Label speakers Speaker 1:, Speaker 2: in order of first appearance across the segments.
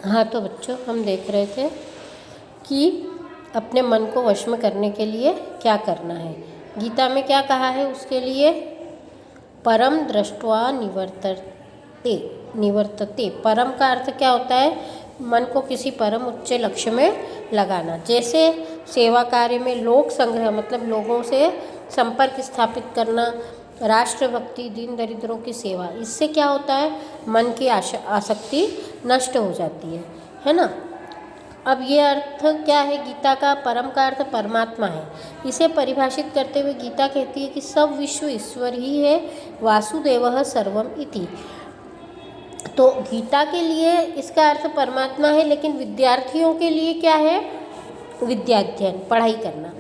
Speaker 1: हाँ, तो बच्चों हम देख रहे थे कि अपने मन को वश में करने के लिए क्या करना है। गीता में क्या कहा है उसके लिए? परम दृष्ट्वा निवर्तते। परम का अर्थ क्या होता है? मन को किसी परम उच्च लक्ष्य में लगाना। जैसे सेवा कार्य में लोक संग्रह मतलब लोगों से संपर्क स्थापित करना, राष्ट्रभक्ति, दीन दरिद्रों की सेवा, इससे क्या होता है? मन की आसक्ति नष्ट हो जाती है ना। अब ये अर्थ क्या है गीता का? परम का अर्थ परमात्मा है। इसे परिभाषित करते हुए गीता कहती है कि सब विश्व ईश्वर ही है, वासुदेवः सर्वम इति। तो गीता के लिए इसका अर्थ परमात्मा है, लेकिन विद्यार्थियों के लिए क्या है? विद्याध्ययन, पढ़ाई करना,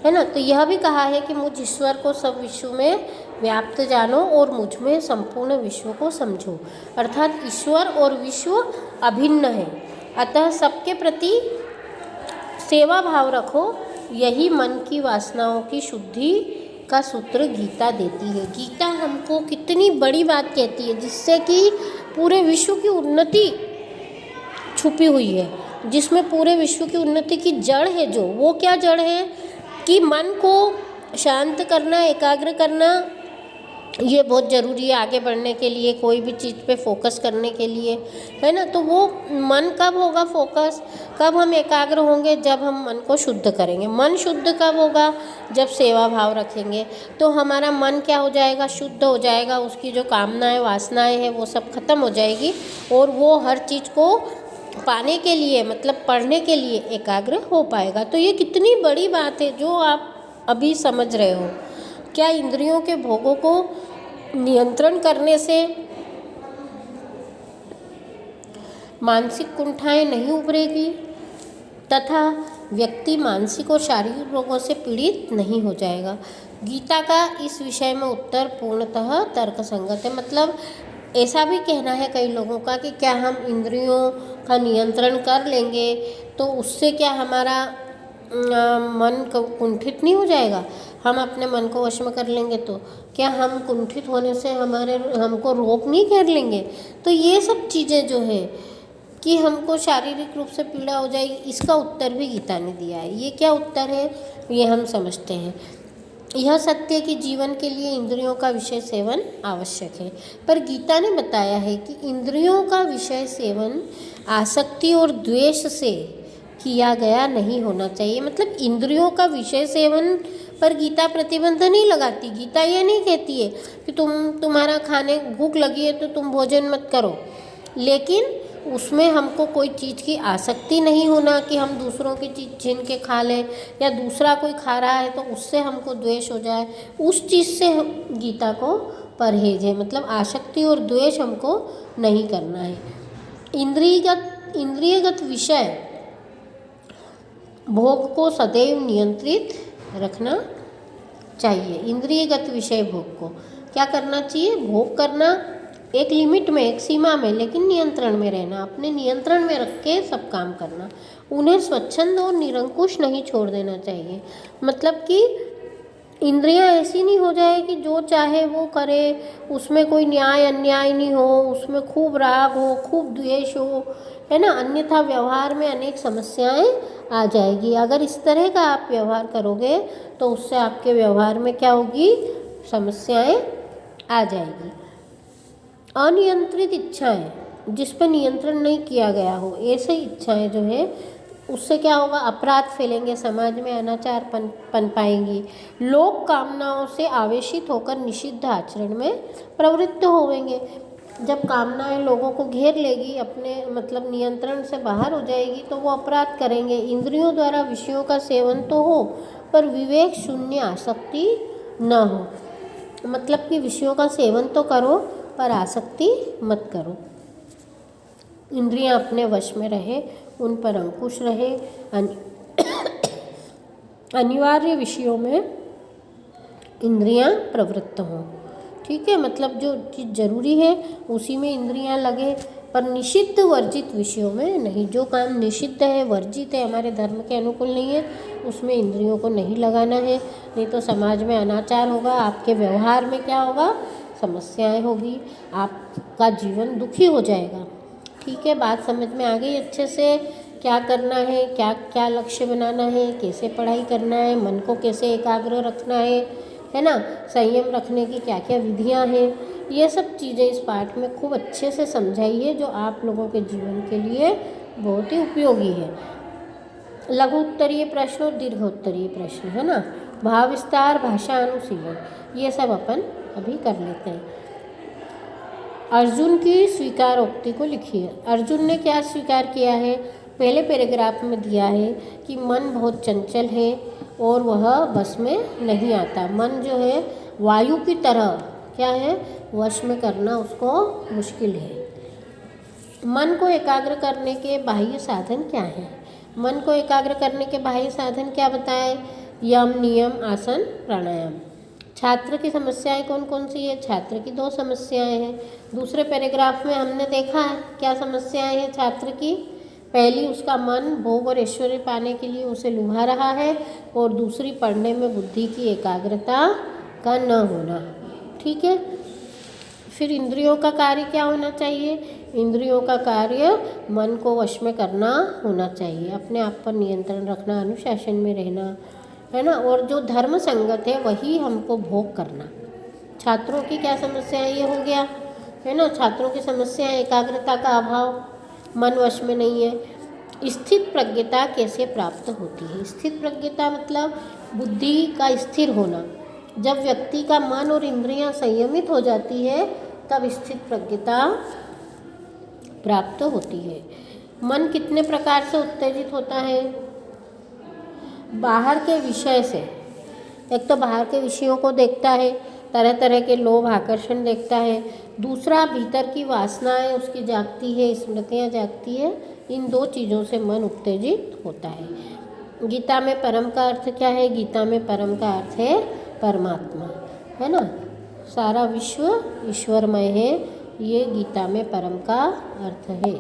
Speaker 1: है ना। तो यह भी कहा है कि मुझ ईश्वर को सब विश्व में व्याप्त जानो और मुझ में संपूर्ण विश्व को समझो। अर्थात ईश्वर और विश्व अभिन्न है, अतः सबके प्रति सेवा भाव रखो। यही मन की वासनाओं की शुद्धि का सूत्र गीता देती है। गीता हमको कितनी बड़ी बात कहती है, जिससे कि पूरे विश्व की उन्नति छुपी हुई है, जिसमें पूरे विश्व की उन्नति की जड़ है। जो वो क्या जड़ है कि मन को शांत करना, एकाग्र करना, ये बहुत ज़रूरी है आगे बढ़ने के लिए, कोई भी चीज़ पे फोकस करने के लिए, है ना। तो वो मन कब होगा फोकस, कब हम एकाग्र होंगे? जब हम मन को शुद्ध करेंगे। मन शुद्ध कब होगा? जब सेवा भाव रखेंगे। तो हमारा मन क्या हो जाएगा? शुद्ध हो जाएगा। उसकी जो कामनाएं, वासनाएं हैं वो सब खत्म हो जाएगी और वो हर चीज़ को पाने के लिए मतलब पढ़ने के लिए एकाग्र हो पाएगा। तो ये कितनी बड़ी बात है जो आप अभी समझ रहे हो। क्या इंद्रियों के भोगों को नियंत्रण करने से मानसिक कुंठाएं नहीं उभरेगी तथा व्यक्ति मानसिक और शारीरिक रोगों से पीड़ित नहीं हो जाएगा? गीता का इस विषय में उत्तर पूर्णतः तर्कसंगत है। मतलब ऐसा भी कहना है कई लोगों का कि क्या हम इंद्रियों का नियंत्रण कर लेंगे तो उससे क्या हमारा मन कुंठित नहीं हो जाएगा? हम अपने मन को वश में कर लेंगे तो क्या हम कुंठित होने से हमको रोग नहीं कर लेंगे? तो ये सब चीज़ें जो है कि हमको शारीरिक रूप से पीड़ा हो जाएगी, इसका उत्तर भी गीता ने दिया है। ये क्या उत्तर है ये हम समझते हैं। यह सत्य कि जीवन के लिए इंद्रियों का विषय सेवन आवश्यक है, पर गीता ने बताया है कि इंद्रियों का विषय सेवन आसक्ति और द्वेष से किया गया नहीं होना चाहिए। मतलब इंद्रियों का विषय सेवन पर गीता प्रतिबंध नहीं लगाती। गीता ये नहीं कहती है कि तुम्हारा खाने भूख लगी है तो तुम भोजन मत करो, लेकिन उसमें हमको कोई चीज़ की आसक्ति नहीं होना कि हम दूसरों की चीज़ छीन के खा लें या दूसरा कोई खा रहा है तो उससे हमको द्वेष हो जाए, उस चीज़ से गीता को परहेज है। मतलब आसक्ति और द्वेष हमको नहीं करना है। इंद्रियगत विषय भोग को सदैव नियंत्रित रखना चाहिए। इंद्रियगत विषय भोग को क्या करना चाहिए? भोग करना एक लिमिट में, एक सीमा में, लेकिन नियंत्रण में रहना, अपने नियंत्रण में रख के सब काम करना। उन्हें स्वच्छंद और निरंकुश नहीं छोड़ देना चाहिए। मतलब कि इंद्रियां ऐसी नहीं हो जाए कि जो चाहे वो करे, उसमें कोई न्याय अन्याय नहीं हो, उसमें खूब राग हो, खूब द्वेष हो, है ना। अन्यथा व्यवहार में अनेक समस्याएं आ जाएगी। अगर इस तरह का आप व्यवहार करोगे तो उससे आपके व्यवहार में क्या होगी? समस्याएं आ जाएगी। अनियंत्रित इच्छाएं, जिस पर नियंत्रण नहीं किया गया हो, ऐसे इच्छाएं जो है उससे क्या होगा? अपराध फैलेंगे, समाज में अनाचार पनपाएंगी, लोक कामनाओं से आवेशित होकर निषिद्ध आचरण में प्रवृत्त होवेंगे। जब कामनाएं लोगों को घेर लेगी, अपने मतलब नियंत्रण से बाहर हो जाएगी, तो वो अपराध करेंगे। इंद्रियों द्वारा विषयों का सेवन तो हो पर विवेक शून्य आसक्ति न हो। मतलब कि विषयों का सेवन तो करो पर आसक्ति मत करो। इंद्रियां अपने वश में रहे, उन पर अंकुश रहे, अनिवार्य विषयों में इंद्रियां प्रवृत्त हों। ठीक है, मतलब जो चीज़ जरूरी है उसी में इंद्रियां लगे, पर निषिद्ध वर्जित विषयों में नहीं। जो काम निषिद्ध है, वर्जित है, हमारे धर्म के अनुकूल नहीं है, उसमें इंद्रियों को नहीं लगाना है। नहीं तो समाज में अनाचार होगा, आपके व्यवहार में क्या होगा? समस्याएं होगी, आपका जीवन दुखी हो जाएगा। ठीक है, बात समझ में आ गई अच्छे से? क्या करना है, क्या क्या लक्ष्य बनाना है, कैसे पढ़ाई करना है, मन को कैसे एकाग्र रखना है ना, संयम रखने की क्या क्या विधियां हैं, ये सब चीज़ें इस पाठ में खूब अच्छे से समझाई है, जो आप लोगों के जीवन के लिए बहुत ही उपयोगी है। लघु उत्तरीय प्रश्न और दीर्घ उत्तरीय प्रश्न, है ना, भाव विस्तार, भाषा अनुशीलन, ये सब अपन अभी कर लेते हैं। अर्जुन की स्वीकारोक्ति को लिखिए। अर्जुन ने क्या स्वीकार किया है? पहले पैराग्राफ में दिया है कि मन बहुत चंचल है और वह बस में नहीं आता। मन जो है वायु की तरह क्या है, वश में करना उसको मुश्किल है। मन को एकाग्र करने के बाह्य साधन क्या हैं? मन को एकाग्र करने के बाह्य साधन क्या बताए? यम, नियम, आसन, प्राणायाम। छात्र की समस्याएं कौन कौन सी है? छात्र की 2 समस्याएं हैं। दूसरे पैराग्राफ में हमने देखा है क्या समस्याएं हैं छात्र की। पहली, उसका मन भोग और ऐश्वर्य पाने के लिए उसे लुभा रहा है, और दूसरी, पढ़ने में बुद्धि की एकाग्रता का न होना। ठीक है, फिर इंद्रियों का कार्य क्या होना चाहिए? इंद्रियों का कार्य मन को वश में करना होना चाहिए, अपने आप पर नियंत्रण रखना, अनुशासन में रहना, है ना, और जो धर्म संगत है वही हमको भोग करना। छात्रों की क्या समस्या है? ये हो गया, है ना, छात्रों की समस्या है एकाग्रता का अभाव, मन वश में नहीं है। स्थित प्रज्ञता कैसे प्राप्त होती है? स्थित प्रज्ञता मतलब बुद्धि का स्थिर होना। जब व्यक्ति का मन और इंद्रियां संयमित हो जाती है तब स्थित प्रज्ञता प्राप्त होती है। मन कितने प्रकार से उत्तेजित होता है? बाहर के विषय से। एक तो बाहर के विषयों को देखता है, तरह तरह के लोभ आकर्षण देखता है। दूसरा, भीतर की वासनाएं उसकी जागती है, स्मृतियाँ जागती है। इन 2 चीज़ों से मन उत्तेजित होता है। गीता में परम का अर्थ क्या है? गीता में परम का अर्थ है परमात्मा, है ना, सारा विश्व ईश्वरमय है, ये गीता में परम का अर्थ है।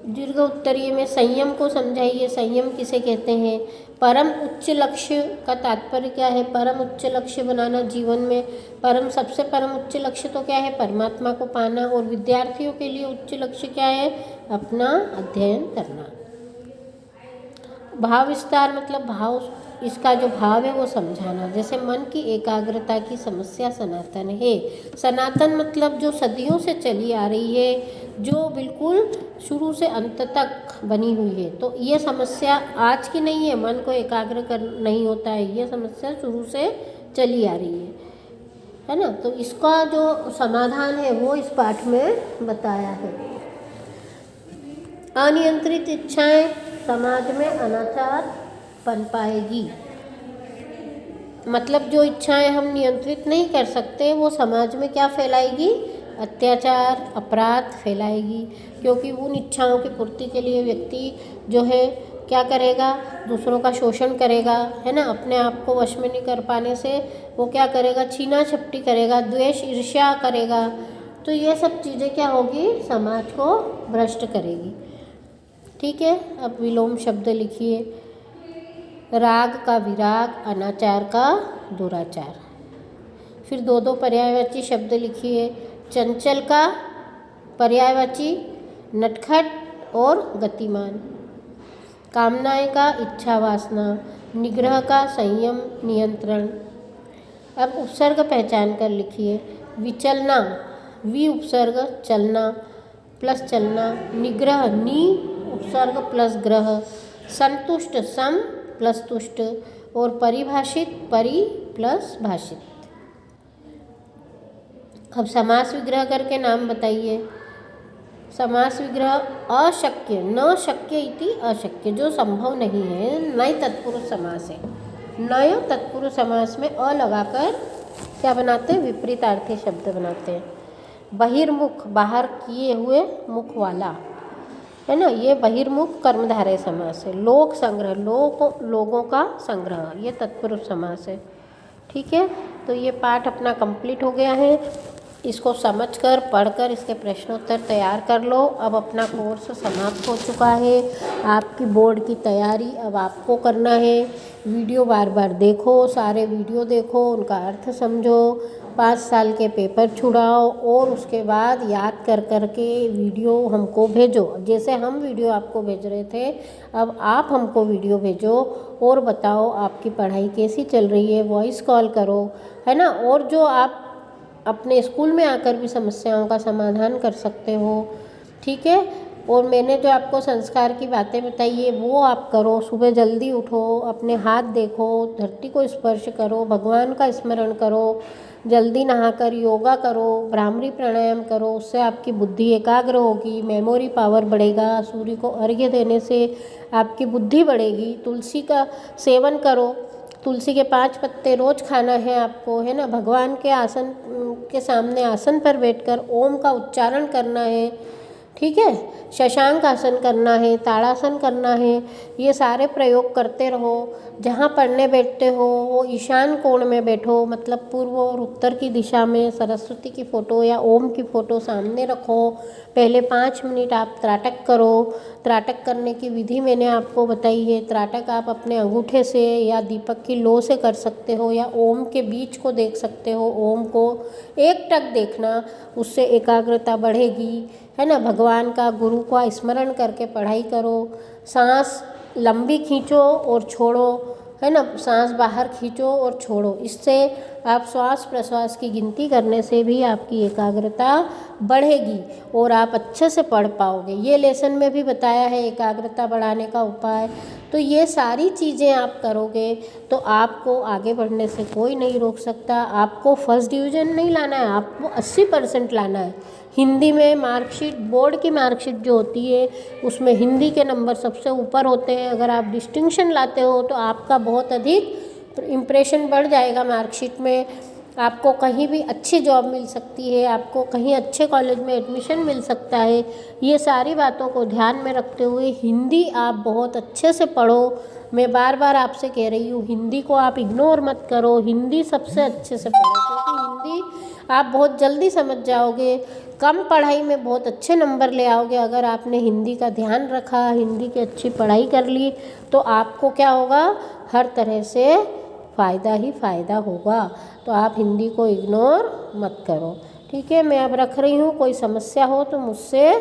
Speaker 1: दीर्घ उत्तरीय में संयम को समझाइए। संयम किसे कहते हैं? परम उच्च लक्ष्य का तात्पर्य क्या है? परम उच्च लक्ष्य बनाना जीवन में। सबसे परम उच्च लक्ष्य तो क्या है? परमात्मा को पाना। और विद्यार्थियों के लिए उच्च लक्ष्य क्या है? अपना अध्ययन करना। भाव विस्तार मतलब भाव, इसका जो भाव है वो समझाना। जैसे मन की एकाग्रता की समस्या सनातन है। सनातन मतलब जो सदियों से चली आ रही है, जो बिल्कुल शुरू से अंत तक बनी हुई है। तो ये समस्या आज की नहीं है, मन को एकाग्र कर नहीं होता है, ये समस्या शुरू से चली आ रही है ना। तो इसका जो समाधान है वो इस पाठ में बताया है। अनियंत्रित इच्छाएं समाज में अनाचार पनपाएगी। मतलब जो इच्छाएं हम नियंत्रित नहीं कर सकते वो समाज में क्या फैलाएगी? अत्याचार, अपराध फैलाएगी। क्योंकि उन इच्छाओं की पूर्ति के लिए व्यक्ति जो है क्या करेगा? दूसरों का शोषण करेगा, है ना। अपने आप को वश में नहीं कर पाने से वो क्या करेगा? छीना झपटी करेगा, द्वेष ईर्ष्या करेगा। तो ये सब चीज़ें क्या होगी? समाज को भ्रष्ट करेगी। ठीक है, अब विलोम शब्द लिखिए। राग का विराग, अनाचार का दुराचार। फिर 2 पर्यायवाची शब्द लिखिए। चंचल का पर्यायवाची नटखट और गतिमान। कामनाएं का इच्छा वासना। निग्रह का संयम नियंत्रण। अब उपसर्ग पहचान कर लिखिए। विचलना, वि उपसर्ग, चलना प्लस चलना। निग्रह, नी उपसर्ग प्लस ग्रह। संतुष्ट, सम प्लस तुष्ट। और परिभाषित, परि प्लस भाषित। अब समास विग्रह करके नाम बताइए। समास विग्रह अशक्य, न शक्य इति अशक्य, जो संभव नहीं है, नए तत्पुरुष समास है। नए तत्पुरुष समास में अ लगाकर क्या बनाते हैं? विपरीतार्थी शब्द बनाते हैं। बहिर्मुख, बाहर किए हुए मुख वाला, है ना, ये बहिर्मुख कर्मधारय समास है। लोक संग्रह, लोगों का संग्रह, ये तत्पुरुष समास है। ठीक है, तो ये पाठ अपना कंप्लीट हो गया है। इसको समझकर, पढ़कर इसके प्रश्नोत्तर तैयार कर लो। अब अपना कोर्स समाप्त हो चुका है। आपकी बोर्ड की तैयारी अब आपको करना है। वीडियो बार बार देखो, सारे वीडियो देखो, उनका अर्थ समझो, 5 साल के पेपर छुड़ाओ और उसके बाद याद कर कर के वीडियो हमको भेजो। जैसे हम वीडियो आपको भेज रहे थे, अब आप हमको वीडियो भेजो और बताओ आपकी पढ़ाई कैसी चल रही है, वॉइस कॉल करो, है ना। और जो आप अपने स्कूल में आकर भी समस्याओं का समाधान कर सकते हो, ठीक है। और मैंने जो आपको संस्कार की बातें बताई है वो आप करो। सुबह जल्दी उठो, अपने हाथ देखो, धरती को स्पर्श करो, भगवान का स्मरण करो, जल्दी नहाकर योगा करो, भ्रामरी प्राणायाम करो। उससे आपकी बुद्धि एकाग्र होगी, मेमोरी पावर बढ़ेगा। सूर्य को अर्घ्य देने से आपकी बुद्धि बढ़ेगी। तुलसी का सेवन करो, तुलसी के 5 पत्ते रोज खाना है आपको, है ना। भगवान के आसन के सामने आसन पर बैठकर ओम का उच्चारण करना है, ठीक है। शशांक आसन करना है, ताड़ासन करना है, ये सारे प्रयोग करते रहो। जहाँ पढ़ने बैठते हो वो ईशान कोण में बैठो, मतलब पूर्व और उत्तर की दिशा में। सरस्वती की फ़ोटो या ओम की फ़ोटो सामने रखो। पहले 5 मिनट आप त्राटक करो। त्राटक करने की विधि मैंने आपको बताई है। त्राटक आप अपने अंगूठे से या दीपक की लो से कर सकते हो, या ओम के बीच को देख सकते हो। ओम को एक टक देखना, उससे एकाग्रता बढ़ेगी, है ना। भगवान का, गुरु का स्मरण करके पढ़ाई करो। सांस लंबी खींचो और छोड़ो, है ना। सांस बाहर खींचो और छोड़ो। इससे आप श्वास प्रश्वास की गिनती करने से भी आपकी एकाग्रता बढ़ेगी और आप अच्छे से पढ़ पाओगे। ये लेसन में भी बताया है एकाग्रता बढ़ाने का उपाय। तो ये सारी चीज़ें आप करोगे तो आपको आगे बढ़ने से कोई नहीं रोक सकता। आपको फर्स्ट डिवीज़न नहीं लाना है, आपको 80% लाना है। हिंदी में मार्कशीट, बोर्ड की मार्कशीट जो होती है उसमें हिंदी के नंबर सबसे ऊपर होते हैं। अगर आप डिस्टिंक्शन लाते हो तो आपका बहुत अधिक इम्प्रेशन बढ़ जाएगा मार्कशीट में। आपको कहीं भी अच्छी जॉब मिल सकती है, आपको कहीं अच्छे कॉलेज में एडमिशन मिल सकता है। ये सारी बातों को ध्यान में रखते हुए हिंदी आप बहुत अच्छे से पढ़ो। मैं बार बार आपसे कह रही हूँ, हिंदी को आप इग्नोर मत करो, हिंदी सबसे अच्छे से पढ़ो, क्योंकि हिंदी आप बहुत जल्दी समझ जाओगे। कम पढ़ाई में बहुत अच्छे नंबर ले आओगे अगर आपने हिंदी का ध्यान रखा, हिंदी की अच्छी पढ़ाई कर ली, तो आपको क्या होगा, हर तरह से फ़ायदा ही फ़ायदा होगा। तो आप हिंदी को इग्नोर मत करो, ठीक है। मैं अब रख रही हूँ, कोई समस्या हो तो मुझसे